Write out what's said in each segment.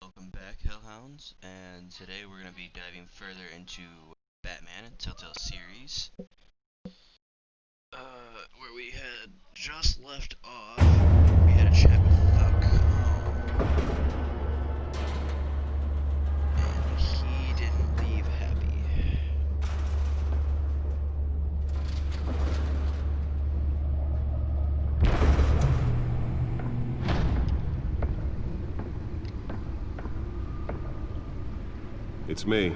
Welcome back, Hellhounds, and today we're going to be diving further into Batman and Telltale series, where we had just left off. We had a chat with Falcone, and he didn't leave happy. It's me.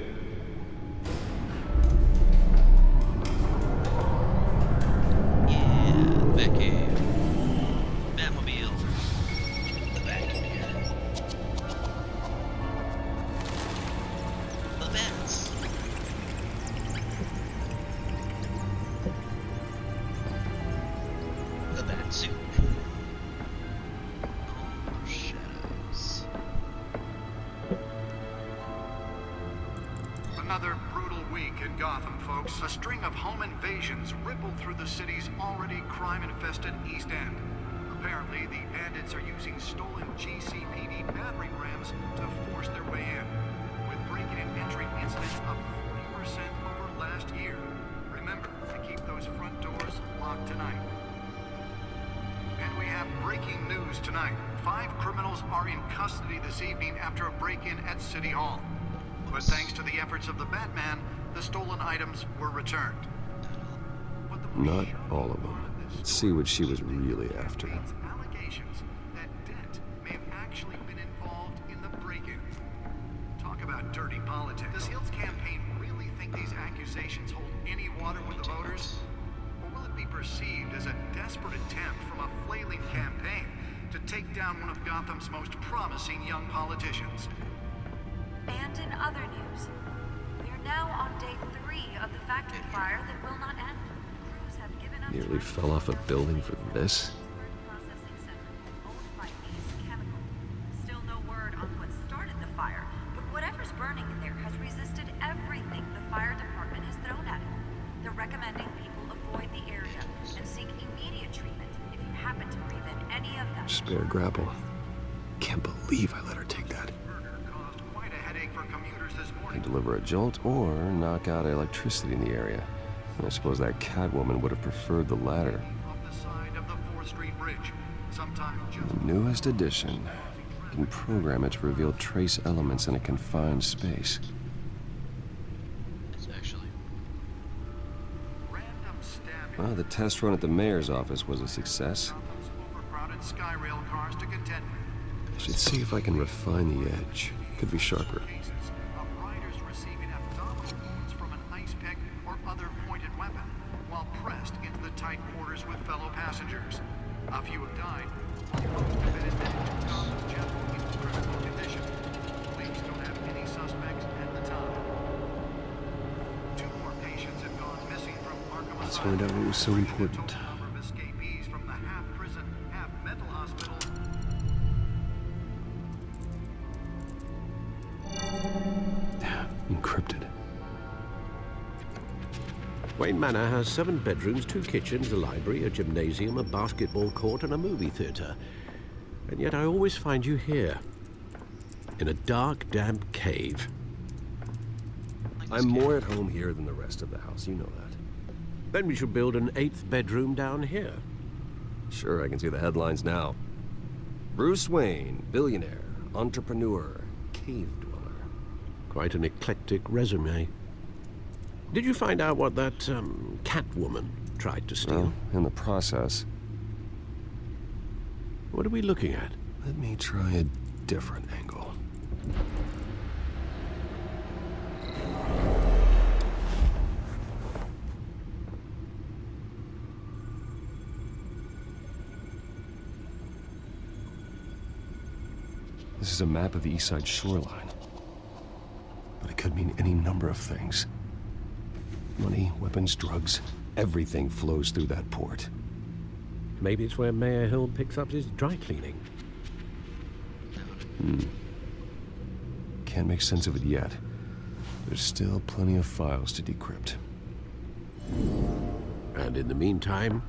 Yeah, Batcave, Batmobile, the Batcave, the Bats. The Batsuit. Oh, shadows. Another brutal week in Gotham, folks. A string of home invasions rippled through the city's already crime-infested East End. Apparently, the bandits are using stolen GCPD battering rams to force their way in, with breaking and entering incidents up 40% over last year. Remember to keep those front doors locked tonight. And we have breaking news tonight. 5 criminals are in custody this evening after a break-in at City Hall. But thanks to the efforts of the Batman, the stolen items were returned. Not all of them. Let's see what she was really after. Allegations that Dent may have actually been involved in the break-in. Talk about dirty politics. Does Hill's campaign really think these accusations hold any water with the voters? Or will it be perceived as a desperate attempt from a flailing campaign to take down one of Gotham's most promising young politicians? And in other news, we are now on day 3 of the factory fire that will not end. Crews have given up. Nearly fell off a building for this. Processing center owned by Ace Chemical. Still no word on what started the fire, but whatever's burning in there has resisted everything the fire department has thrown at it. They're recommending people avoid the area and seek immediate treatment if you happen to breathe in any of them. Spare grapple. Can't believe I let her take that. Can deliver a jolt or knock out electricity in the area. I suppose that Catwoman would have preferred the latter. The newest addition. You can program it to reveal trace elements in a confined space. It's actually... Well, the test run at the mayor's office was a success. I should see if I can refine the edge. Could be sharper. Tight quarters with fellow passengers. A few have died. Most have been admitted to Gotham's General in critical condition. Police don't have any suspects at the time. 2 more patients have gone missing from Arkham. Let's find out what was so important. Number of escapees from the half-prison, half-mental hospital. Encrypted. Wayne Manor has 7 bedrooms, 2 kitchens, a library, a gymnasium, a basketball court, and a movie theater. And yet I always find you here, in a dark, damp cave. I'm more at home here than the rest of the house, you know that. Then we should build an 8th bedroom down here. Sure, I can see the headlines now. Bruce Wayne, billionaire, entrepreneur, cave dweller. Quite an eclectic resume. Did you find out what that, Catwoman tried to steal? Well, in the process. What are we looking at? Let me try a different angle. This is a map of the East Side shoreline. But it could mean any number of things. Money, weapons, drugs, everything flows through that port. Maybe it's where Mayor Hill picks up his dry cleaning. Can't make sense of it yet. There's still plenty of files to decrypt. And in the meantime,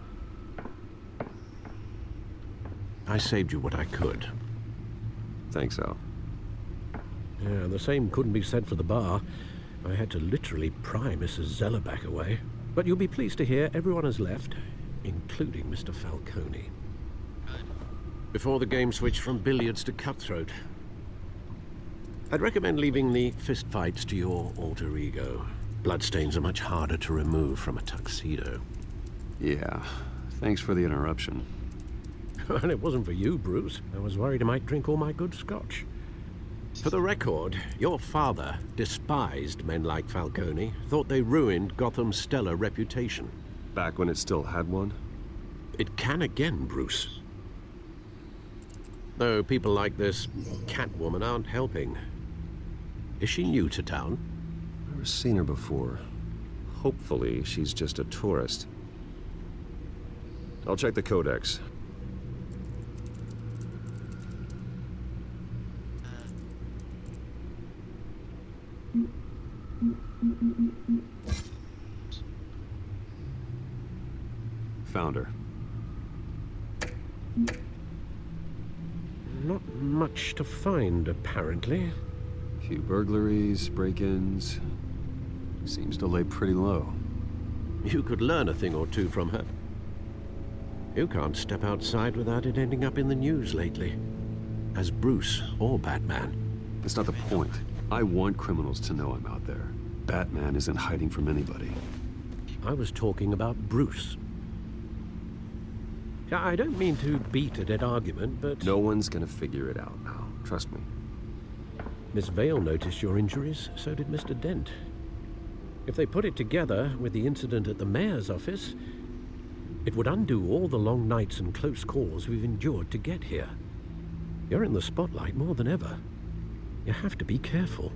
I saved you what I could. Thanks, Al. Yeah, the same couldn't be said for the bar. I had to literally pry Mrs. Zellerback away. But you'll be pleased to hear everyone has left, including Mr. Falcone. Before the game switched from billiards to cutthroat. I'd recommend leaving the fistfights to your alter ego. Bloodstains are much harder to remove from a tuxedo. Yeah, thanks for the interruption. And it wasn't for you, Bruce. I was worried I might drink all my good scotch. For the record, your father despised men like Falcone, thought they ruined Gotham's stellar reputation. Back when it still had one? It can again, Bruce. Though people like this Catwoman aren't helping. Is she new to town? Never seen her before. Hopefully, she's just a tourist. I'll check the codex. Found her. Not much to find, apparently. Few burglaries, break-ins. Seems to lay pretty low. You could learn a thing or two from her. You can't step outside without it ending up in the news lately. As Bruce or Batman. That's not the point. I want criminals to know I'm out there. Batman isn't hiding from anybody. I was talking about Bruce. Yeah, I don't mean to beat a dead argument, but... No one's gonna figure it out now. Trust me. Miss Vale noticed your injuries, so did Mr. Dent. If they put it together with the incident at the mayor's office, it would undo all the long nights and close calls we've endured to get here. You're in the spotlight more than ever. You have to be careful.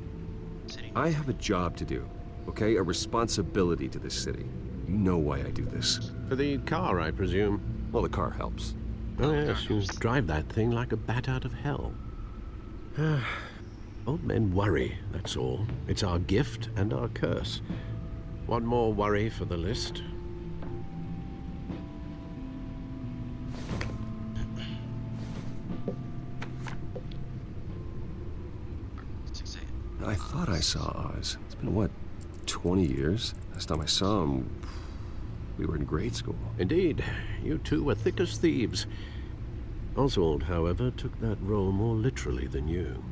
I have a job to do, okay? A responsibility to this city. You know why I do this. For the car, I presume. Well, the car helps. Oh yes, you drive that thing like a bat out of hell. Old men worry, that's all. It's our gift and our curse. One more worry for the list. I thought I saw Oz. It's been, what, 20 years? Last time I saw him, we were in grade school. Indeed, you two were thick as thieves. Oswald, however, took that role more literally than you.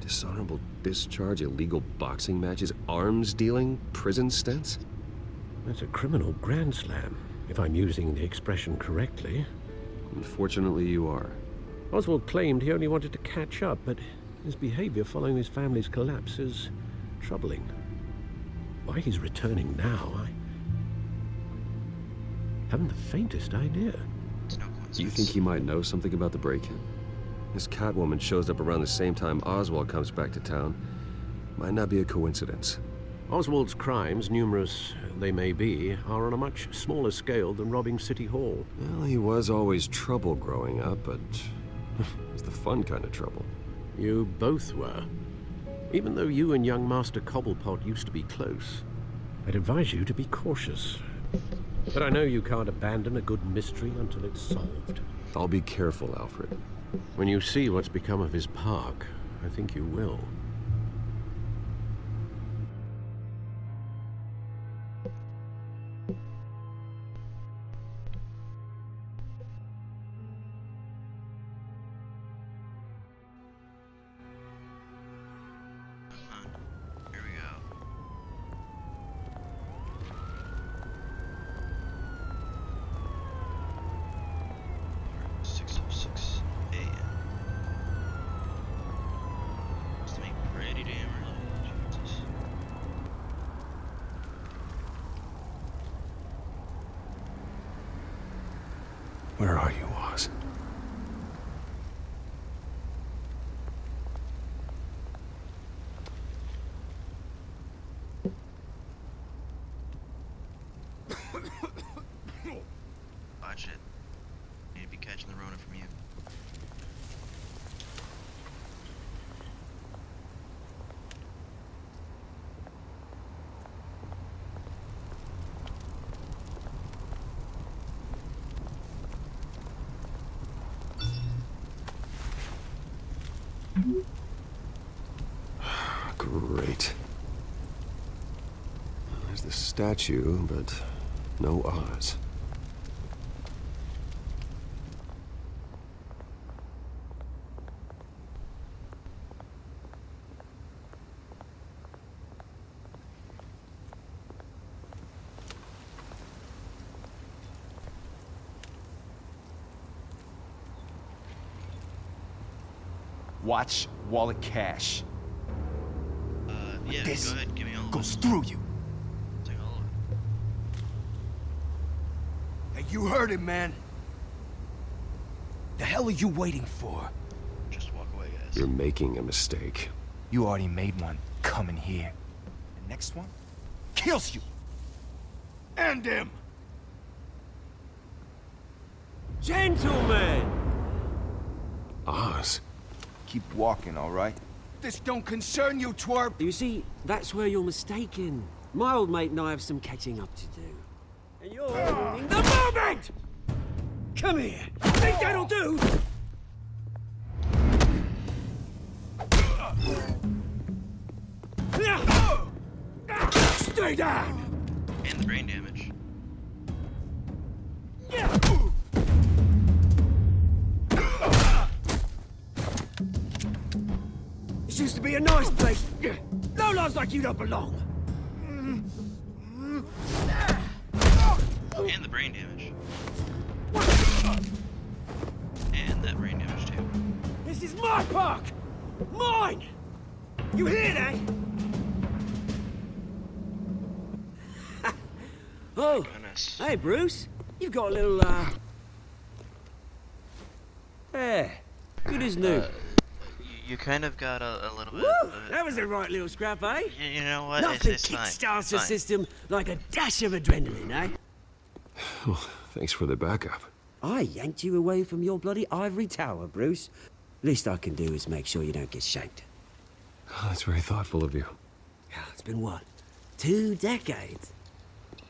Dishonorable discharge, illegal boxing matches, arms dealing, prison stints? That's a criminal grand slam, if I'm using the expression correctly. Unfortunately, you are. Oswald claimed he only wanted to catch up, but his behavior following his family's collapse is troubling. Why he's returning now, I haven't the faintest idea. Do you think he might know something about the break-in? This Catwoman shows up around the same time Oswald comes back to town. Might not be a coincidence. Oswald's crimes, numerous they may be, are on a much smaller scale than robbing City Hall. Well, he was always trouble growing up, but it's the fun kind of trouble. You both were. Even though you and young Master Cobblepot used to be close, I'd advise you to be cautious. But I know you can't abandon a good mystery until it's solved. I'll be careful, Alfred. When you see what's become of his park, I think you will. Here we go. 6:06 a.m. Just to make Great. There's the statue, but no Oz. Watch wallet cash. Yeah, This go ahead, give me all of goes it. through you. Take all of it. Hey, you heard it, man. The hell are you waiting for? Just walk away, guys. You're making a mistake. You already made one coming here. The next one kills you. And him. Gentlemen! Oz? Keep walking, all right? This don't concern you, twerp. You see, that's where you're mistaken. My old mate and I have some catching up to do. And you're ruining the moment! Come here! Think that'll do? Stay down! And the brain damage. This used to be a nice place. No lives like you don't belong. And the brain damage. And that brain damage too. This is my park! Mine! You hear that? Oh, Goodness. hey Bruce. You've got a little, There. Good as new. You kind of got a little bit. Woo! That was a right little scrap, eh? You know what? Nothing It's fine. kickstarts the Fine. system like a dash of adrenaline, eh? Well, thanks for the backup. I yanked you away from your bloody ivory tower, Bruce. Least I can do is make sure you don't get shanked. Oh, that's very thoughtful of you. It's been what? 2 decades?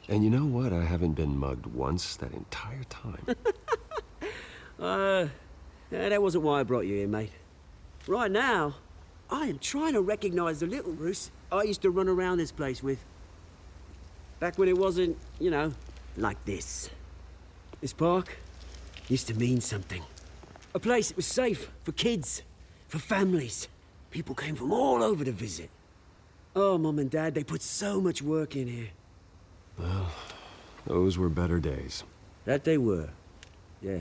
And you know what? I haven't been mugged once that entire time. That wasn't why I brought you here, mate. Right now, I am trying to recognize the little Bruce I used to run around this place with. Back when it wasn't, you know, like this. This park used to mean something. A place that was safe for kids, for families. People came from all over to visit. Oh, Mum and Dad, they put so much work in here. Well, those were better days. That they were. Yeah.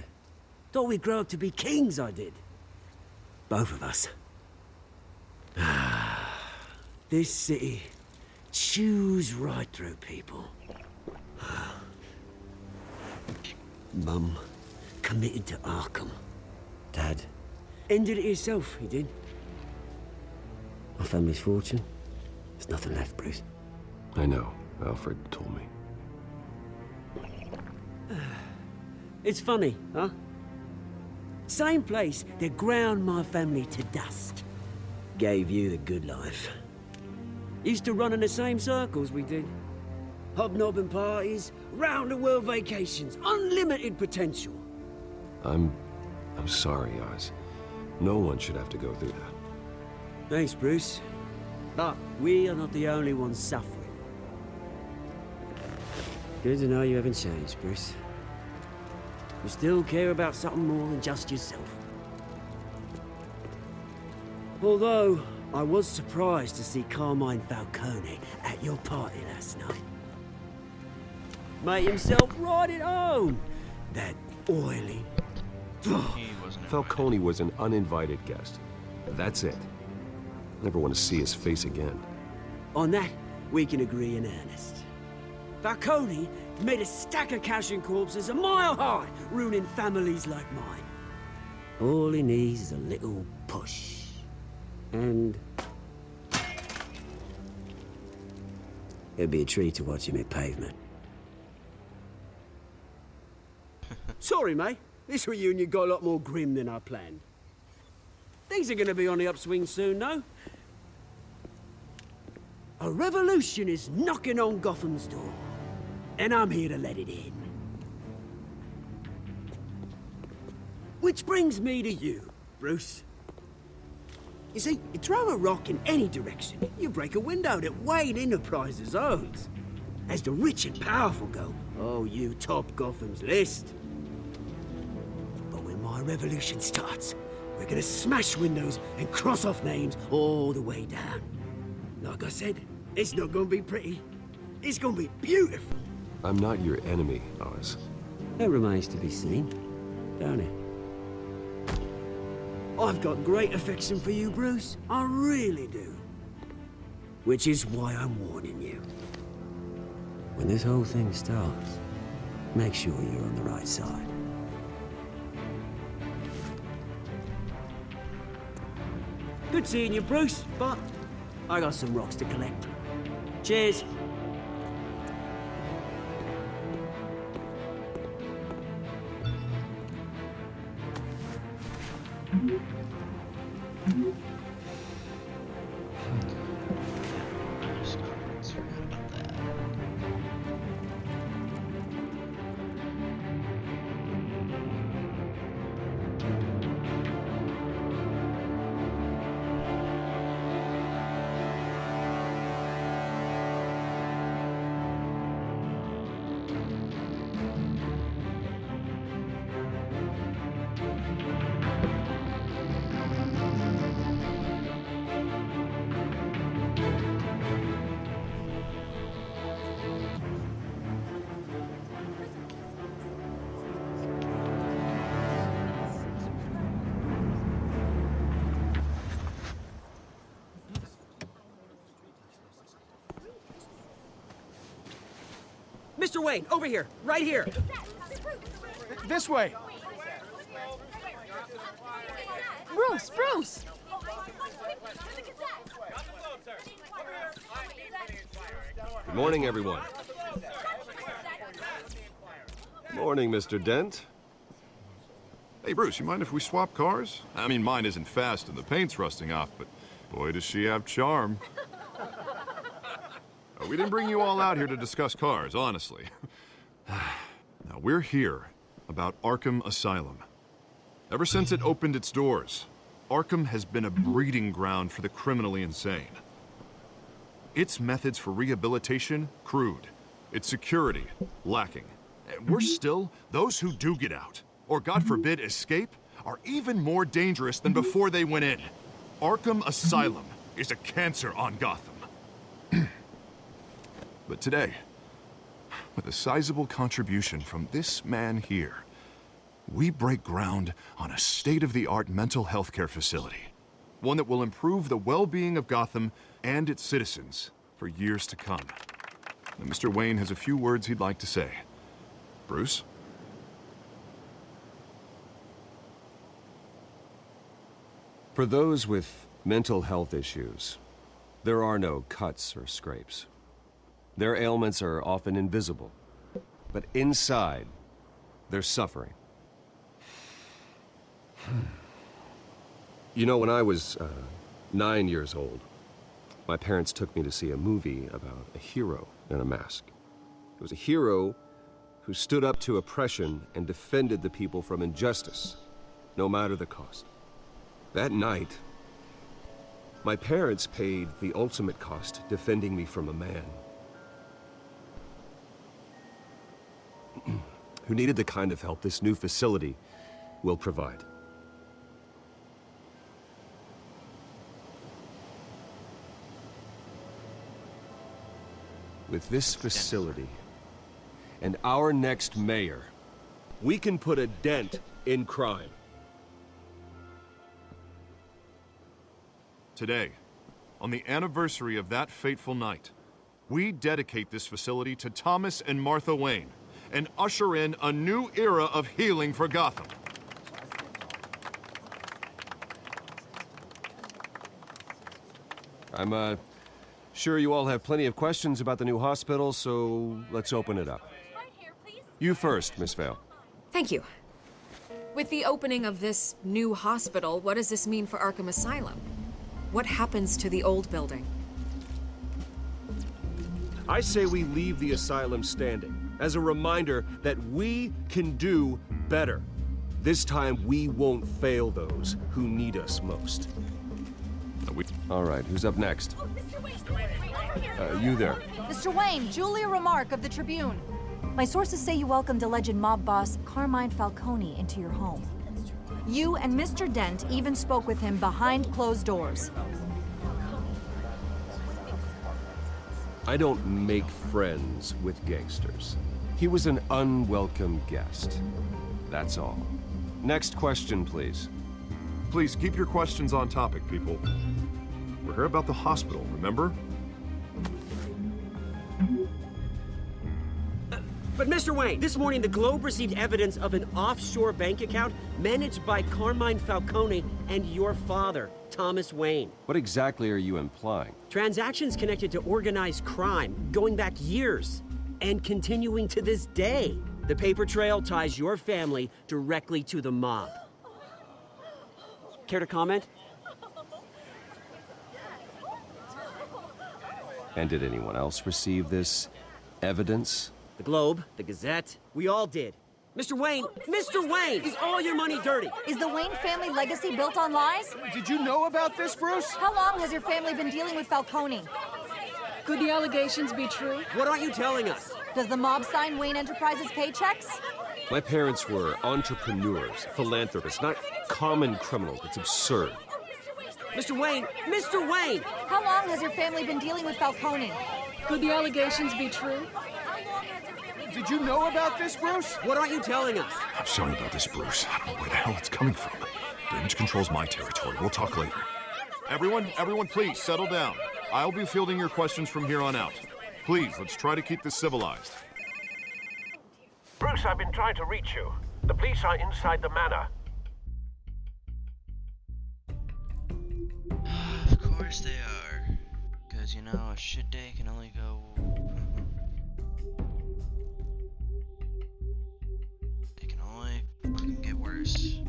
Thought we'd grow up to be kings, I did. Both of us. This city chews right through people. Mum committed to Arkham. Dad ended it himself, he did. My family's fortune. There's nothing left, Bruce. I know. Alfred told me. It's funny, huh? Same place that ground my family to dust. Gave you the good life. Used to run in the same circles we did. Hobnobbing parties, round-the-world vacations, unlimited potential. I'm sorry, Oz. No one should have to go through that. Thanks, Bruce. But we are not the only ones suffering. Good to know you haven't changed, Bruce. You still care about something more than just yourself. Although, I was surprised to see Carmine Falcone at your party last night. Made himself right at home. That oily... He wasn't invited. Falcone was an uninvited guest. That's it. Never want to see his face again. On that, we can agree in earnest. Falcone made a stack of cash and corpses a mile high, ruining families like mine. All he needs is a little push. And... it'd be a treat to watch him hit pavement. Sorry, mate. This reunion got a lot more grim than I planned. Things are gonna be on the upswing soon, though. A revolution is knocking on Gotham's door. And I'm here to let it in. Which brings me to you, Bruce. You see, you throw a rock in any direction, you break a window that Wayne Enterprises owns. As the rich and powerful go, oh, you top Gotham's list. But when my revolution starts, we're gonna smash windows and cross off names all the way down. Like I said, it's not gonna be pretty. It's gonna be beautiful. I'm not your enemy, Oz. That remains to be seen, don't it? I've got great affection for you, Bruce. I really do. Which is why I'm warning you. When this whole thing starts, make sure you're on the right side. Good seeing you, Bruce, but I got some rocks to collect. Cheers. Forgot about that. Mr. Wayne, over here, right here. This way. Bruce! Good morning, everyone. Morning, Mr. Dent. Hey, Bruce, you mind if we swap cars? I mean, mine isn't fast and the paint's rusting off, but boy, does she have charm. We didn't bring you all out here to discuss cars, honestly. Now, we're here about Arkham Asylum. Ever since it opened its doors, Arkham has been a breeding ground for the criminally insane. Its methods for rehabilitation, crude. Its security, lacking. And worse still, those who do get out, or God forbid, escape, are even more dangerous than before they went in. Arkham Asylum is a cancer on Gotham. But today, with a sizable contribution from this man here, we break ground on a state-of-the-art mental health care facility. One that will improve the well-being of Gotham and its citizens for years to come. And Mr. Wayne has a few words he'd like to say. Bruce? For those with mental health issues, there are no cuts or scrapes. Their ailments are often invisible, but inside, they're suffering. You know, when I was 9 years old, my parents took me to see a movie about a hero in a mask. It was a hero who stood up to oppression and defended the people from injustice, no matter the cost. That night, my parents paid the ultimate cost defending me from a man who needed the kind of help this new facility will provide. With this facility and our next mayor, we can put a dent in crime. Today, on the anniversary of that fateful night, we dedicate this facility to Thomas and Martha Wayne and usher in a new era of healing for Gotham. I'm sure you all have plenty of questions about the new hospital, so let's open it up. You first, Miss Vale. Thank you. With the opening of this new hospital, what does this mean for Arkham Asylum? What happens to the old building? I say we leave the asylum standing as a reminder that we can do better. This time we won't fail those who need us most. All right, who's up next? You there. Mr. Wayne, Julia Remark of the Tribune. My sources say you welcomed alleged mob boss Carmine Falcone into your home. You and Mr. Dent even spoke with him behind closed doors. I don't make friends with gangsters. He was an unwelcome guest. That's all. Next question, please. Please keep your questions on topic, people. We're here about the hospital, remember? But Mr. Wayne, this morning the Globe received evidence of an offshore bank account managed by Carmine Falcone and your father, Thomas Wayne. What exactly are you implying? Transactions connected to organized crime going back years and continuing to this day. The paper trail ties your family directly to the mob. Care to comment? And did anyone else receive this evidence? The Globe, the Gazette, we all did. Mr. Wayne, is all your money dirty? Is the Wayne family legacy built on lies? Did you know about this, Bruce? How long has your family been dealing with Falcone? Could the allegations be true? What aren't you telling us? Does the mob sign Wayne Enterprises paychecks? My parents were entrepreneurs, philanthropists, not common criminals. It's absurd. Mr. Wayne! How long has your family been dealing with Falcone? Could the allegations be true? Did you know about this, Bruce? What aren't you telling us? I'm sorry about this, Bruce. I don't know where the hell it's coming from. Damage control's my territory. We'll talk later. Everyone, please, settle down. I'll be fielding your questions from here on out. Please, let's try to keep this civilized. Bruce, I've been trying to reach you. The police are inside the manor. Of course they are. Because, you know, a shit day can only go... It can only fucking get worse.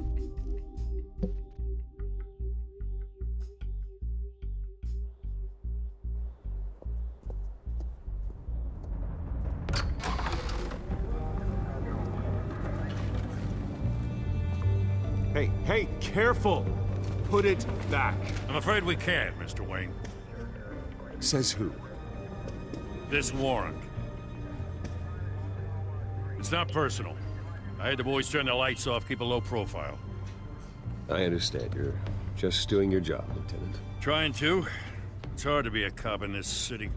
Hey, careful! Put it back. I'm afraid we can't, Mr. Wayne. Says who? This warrant. It's not personal. I had the boys turn the lights off, keep a low profile. I understand. You're just doing your job, Lieutenant. Trying to. It's hard to be a cop in this city.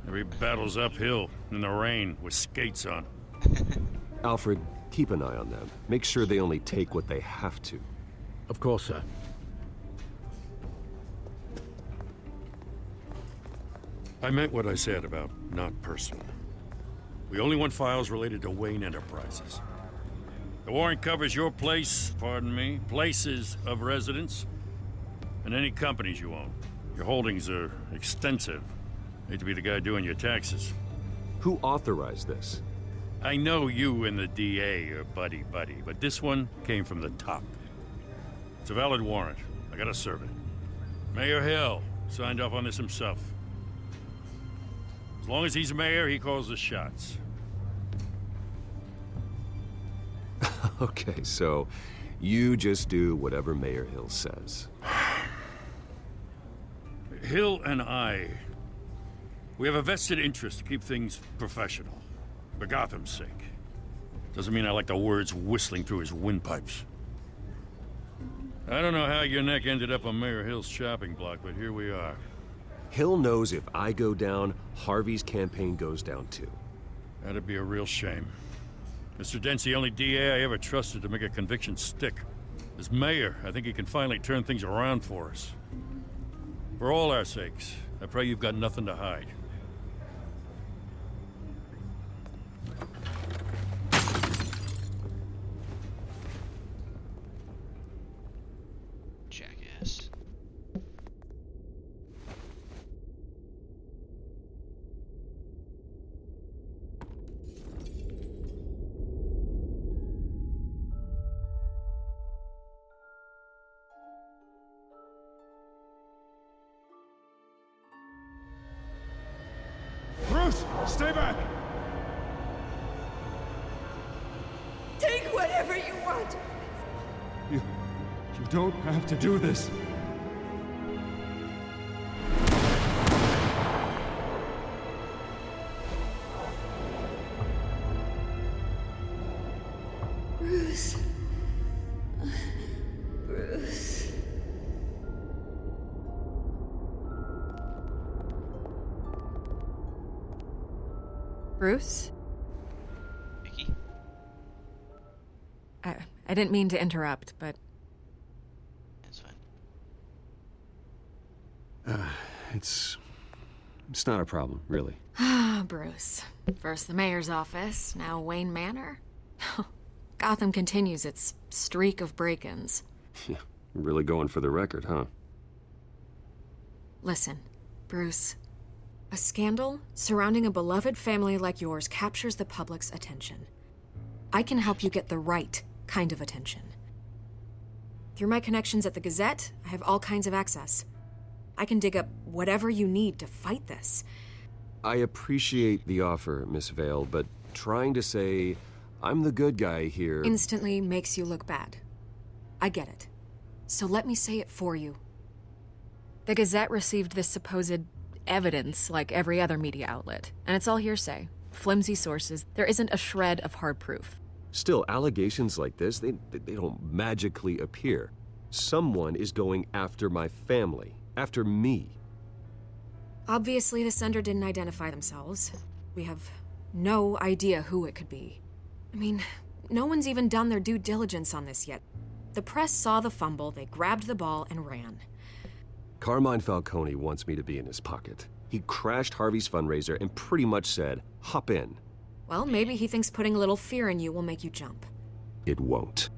Every battle's uphill, in the rain, with skates on. Alfred, keep an eye on them. Make sure they only take what they have to. Of course, sir. I meant what I said about not personal. We only want files related to Wayne Enterprises. The warrant covers your place, pardon me, places of residence, and any companies you own. Your holdings are extensive. Hate to be the guy doing your taxes. Who authorized this? I know you and the DA are buddy-buddy, but this one came from the top. It's a valid warrant. I gotta serve it. Mayor Hill signed off on this himself. As long as he's mayor, he calls the shots. Okay, so you just do whatever Mayor Hill says. Hill and I, we have a vested interest to keep things professional. For Gotham's sake. Doesn't mean I like the words whistling through his windpipes. I don't know how your neck ended up on Mayor Hill's shopping block, but here we are. Hill knows if I go down, Harvey's campaign goes down too. That'd be a real shame. Mr. Dent's the only DA I ever trusted to make a conviction stick. As mayor, I think he can finally turn things around for us. For all our sakes, I pray you've got nothing to hide. Jackass. Bruce, stay back! Take whatever you want. You don't have to do this. Bruce? Vicky? I didn't mean to interrupt, but... It's fine. It's not a problem, really. Ah, Bruce. First the mayor's office, now Wayne Manor. Gotham continues its streak of break-ins. Yeah, really going for the record, huh? Listen, Bruce. A scandal surrounding a beloved family like yours captures the public's attention. I can help you get the right kind of attention. Through my connections at the Gazette, I have all kinds of access. I can dig up whatever you need to fight this. I appreciate the offer, Miss Vale, but trying to say I'm the good guy here... Instantly makes you look bad. I get it. So let me say it for you. The Gazette received this supposed evidence like every other media outlet, and it's all hearsay. Flimsy sources. There isn't a shred of hard proof. Still, allegations like this, they don't magically appear. Someone is going after my family, after me. Obviously, the sender didn't identify themselves. We have no idea who it could be. I mean, no one's even done their due diligence on this yet. The press saw the fumble, they grabbed the ball and ran. Carmine Falcone wants me to be in his pocket. He crashed Harvey's fundraiser and pretty much said, hop in. Well, maybe he thinks putting a little fear in you will make you jump. It won't.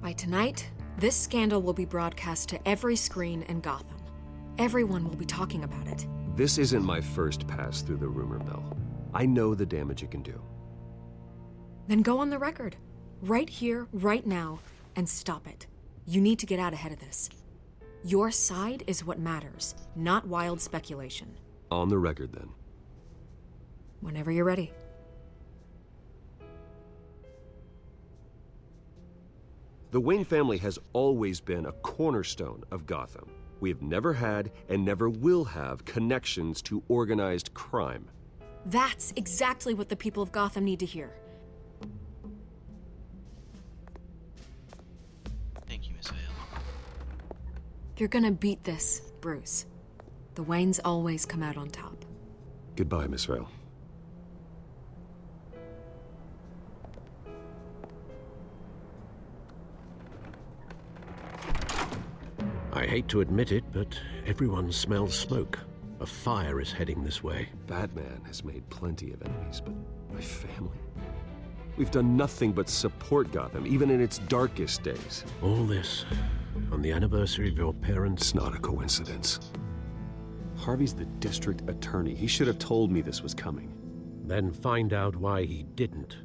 By tonight, this scandal will be broadcast to every screen in Gotham. Everyone will be talking about it. This isn't my first pass through the rumor mill. I know the damage it can do. Then go on the record. Right here, right now, and stop it. You need to get out ahead of this. Your side is what matters, not wild speculation. On the record, then. Whenever you're ready. The Wayne family has always been a cornerstone of Gotham. We have never had and never will have connections to organized crime. That's exactly what the people of Gotham need to hear. Thank you, Miss Vale. You're gonna beat this, Bruce. The Waynes always come out on top. Goodbye, Miss Vale. I hate to admit it, but everyone smells smoke. A fire is heading this way. Batman has made plenty of enemies, but my family... We've done nothing but support Gotham, even in its darkest days. All this on the anniversary of your parents'... It's not a coincidence. Harvey's the district attorney. He should have told me this was coming. Then find out why he didn't.